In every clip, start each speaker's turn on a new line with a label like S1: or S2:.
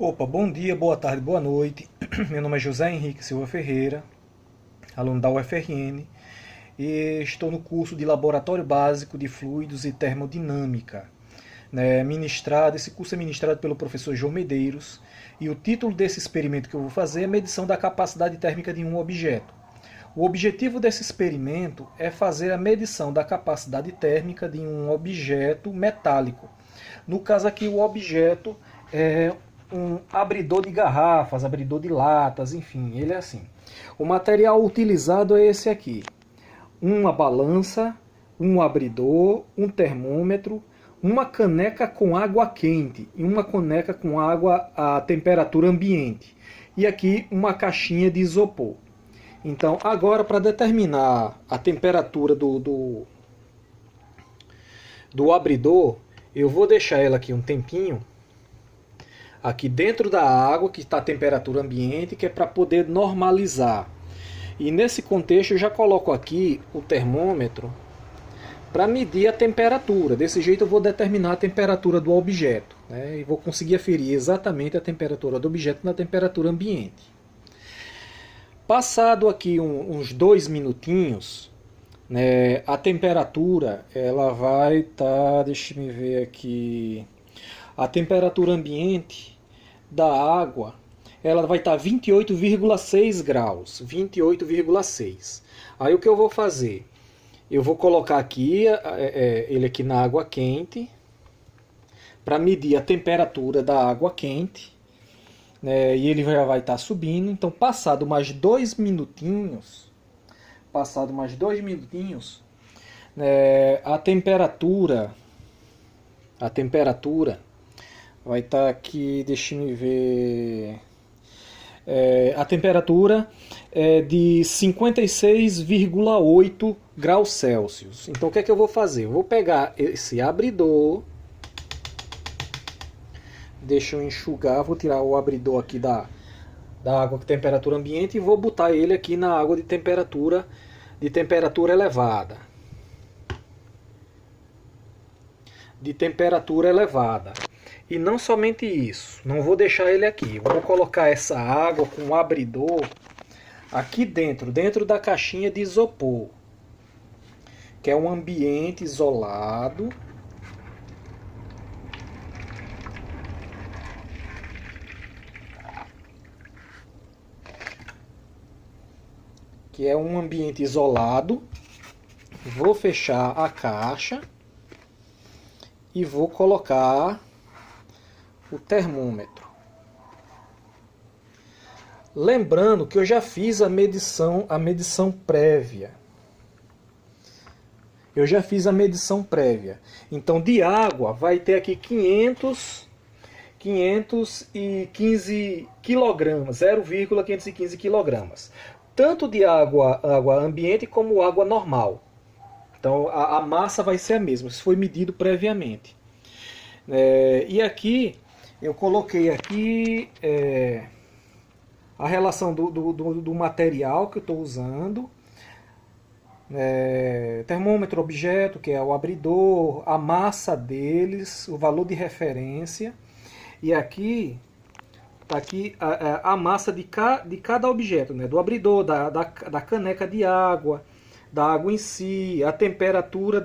S1: Opa, bom dia, boa tarde, boa noite. Meu nome é José Henrique Silva Ferreira, aluno da UFRN, e estou no curso de Laboratório Básico de Fluidos e Termodinâmica. Esse curso é ministrado pelo professor João Medeiros, e o título desse experimento que eu vou fazer é medição da capacidade térmica de um objeto. O objetivo desse experimento é fazer a medição da capacidade térmica de um objeto metálico. No caso aqui, o objeto é um abridor de garrafas, abridor de latas, enfim, ele é assim. O material utilizado é esse aqui: uma balança, um abridor, um termômetro, uma caneca com água quente e uma caneca com água a temperatura ambiente. E aqui uma caixinha de isopor. Então, agora, para determinar a temperatura do abridor, eu vou deixar ela aqui um tempinho, aqui dentro da água, que está a temperatura ambiente, que é para poder normalizar. E nesse contexto eu já coloco aqui o termômetro para medir a temperatura. Desse jeito eu vou determinar a temperatura do objeto, né? E vou conseguir aferir exatamente a temperatura do objeto na temperatura ambiente. Passado aqui uns 2 minutinhos, né, a temperatura ela vai estar, deixa eu ver aqui, a temperatura ambiente da água ela vai estar 28,6 graus, 28,6. Aí o que eu vou fazer? Eu vou colocar aqui ele aqui na água quente para medir a temperatura da água quente. E ele já vai estar subindo. Então, passado mais 2 minutinhos, a temperatura vai estar aqui, deixa eu ver, a temperatura é de 56,8 graus Celsius. Então, o que é que eu vou fazer? Eu vou pegar esse abridor. Deixa eu enxugar, vou tirar o abridor aqui da água com temperatura ambiente e vou botar ele aqui na água de temperatura elevada. E não somente isso, não vou deixar ele aqui. Vou colocar essa água com o abridor aqui dentro da caixinha de isopor, que é um ambiente isolado. Vou fechar a caixa e vou colocar o termômetro. Lembrando que eu já fiz a medição prévia. Então, de água vai ter aqui 515 kg, 0,515 kg. Tanto de água ambiente como água normal. Então a massa vai ser a mesma, isso foi medido previamente. E aqui eu coloquei aqui a relação do material que eu estou usando. Termômetro, objeto, que é o abridor, a massa deles, o valor de referência. E aqui está aqui a massa de cada objeto, né? Do abridor, da caneca de água, da água em si, a temperatura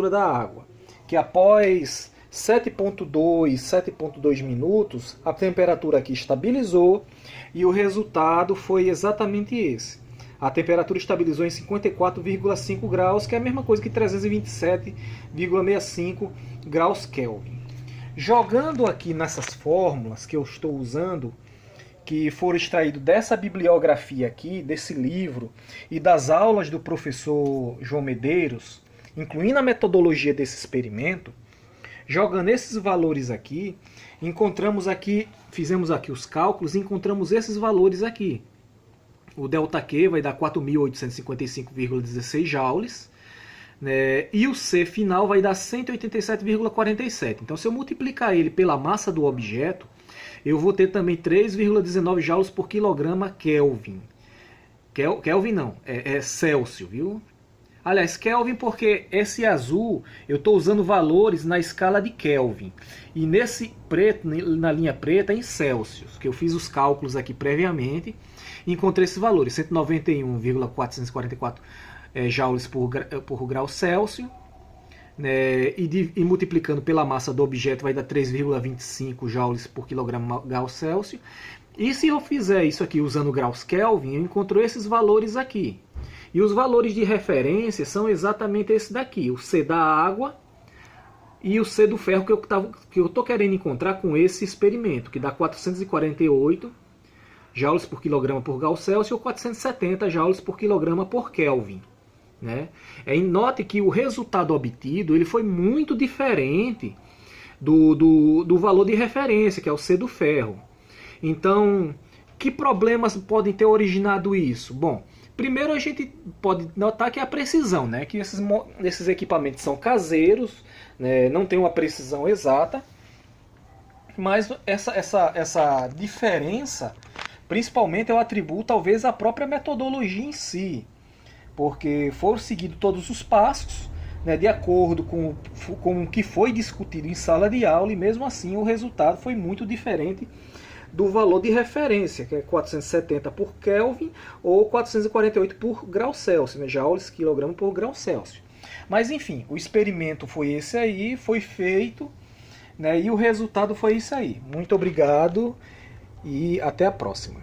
S1: da água. Que após 7,2 minutos, a temperatura aqui estabilizou e o resultado foi exatamente esse. A temperatura estabilizou em 54,5 graus, que é a mesma coisa que 327,65 graus Kelvin. Jogando aqui nessas fórmulas que eu estou usando, que foram extraídas dessa bibliografia aqui, desse livro, e das aulas do professor João Medeiros, incluindo a metodologia desse experimento, jogando esses valores aqui, fizemos aqui os cálculos e encontramos esses valores aqui. O ΔQ vai dar 4.855,16 joules, né? E o C final vai dar 187,47. Então, se eu multiplicar ele pela massa do objeto, eu vou ter também 3,19 joules por quilograma Kelvin. Kelvin não, é Celsius, viu? Aliás, Kelvin, porque esse azul eu estou usando valores na escala de Kelvin. E nesse preto, na linha preta, é em Celsius, que eu fiz os cálculos aqui previamente e encontrei esses valores: 191,444 joules por grau Celsius, né, e multiplicando pela massa do objeto vai dar 3,25 joules por quilograma grau Celsius. E se eu fizer isso aqui usando graus Kelvin, eu encontro esses valores aqui. E os valores de referência são exatamente esse daqui, o C da água e o C do ferro que eu estou querendo encontrar com esse experimento, que dá 448 joules por quilograma por grau Celsius ou 470 joules por quilograma por Kelvin. Né? Note que o resultado obtido ele foi muito diferente do valor de referência, que é o C do ferro. Então, que problemas podem ter originado isso? Bom, primeiro a gente pode notar que é a precisão, né? Que esses equipamentos são caseiros, né? Não tem uma precisão exata, mas essa diferença, principalmente eu atribuo talvez à própria metodologia em si, porque foram seguidos todos os passos, né, de acordo com o que foi discutido em sala de aula, e mesmo assim o resultado foi muito diferente do valor de referência, que é 470 por Kelvin ou 448 por grau Celsius, né, joules quilograma por grau Celsius. Mas enfim, o experimento foi esse aí, foi feito, né, e o resultado foi isso aí. Muito obrigado e até a próxima.